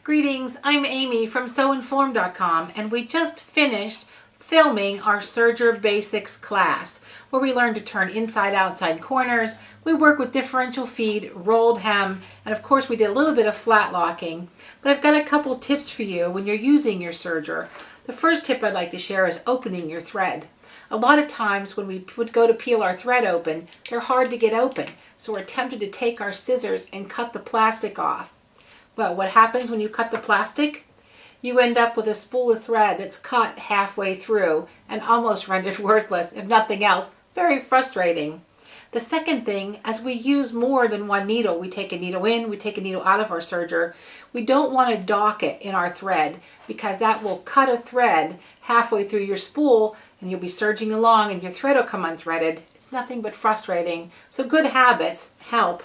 Greetings, I'm Amy from sewinformed.com, and we just finished filming our Serger Basics class where we learn to turn inside-outside corners. We work with differential feed, rolled hem, and of course we did a little bit of flat locking. But I've got a couple tips for you when you're using your serger. The first tip I'd like to share is opening your thread. A lot of times when we would go to peel our thread open, they're hard to get open, so we're tempted to take our scissors and cut the plastic off. Well, what happens when you cut the plastic? You end up with a spool of thread that's cut halfway through and almost rendered worthless, if nothing else. Very frustrating. The second thing, as we use more than one needle, we take a needle in, we take a needle out of our serger, we don't want to dock it in our thread because that will cut a thread halfway through your spool and you'll be serging along and your thread will come unthreaded. It's nothing but frustrating. So good habits help.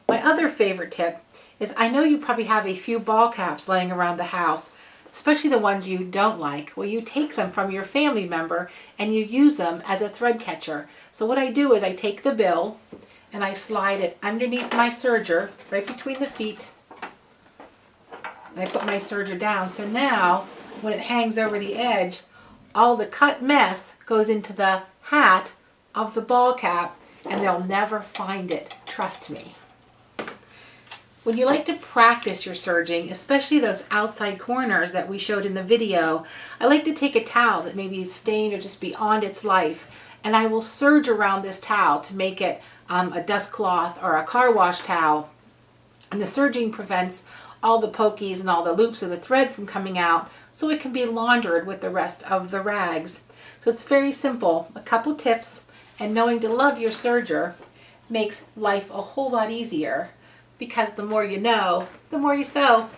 My other favorite tip is I know you probably have a few ball caps laying around the house, especially the ones you don't like. Well, you take them from your family member and you use them as a thread catcher. So what I do is I take the bill and I slide it underneath my serger, right between the feet. And I put my serger down. So now when it hangs over the edge, all the cut mess goes into the hat of the ball cap and they'll never find it. Trust me. When you like to practice your serging, especially those outside corners that we showed in the video, I like to take a towel that maybe is stained or just beyond its life, and I will serge around this towel to make it a dust cloth or a car wash towel. And the serging prevents all the pokies and all the loops of the thread from coming out, so it can be laundered with the rest of the rags. So it's very simple. A couple tips, and knowing to love your serger makes life a whole lot easier, because the more you know, the more you sew.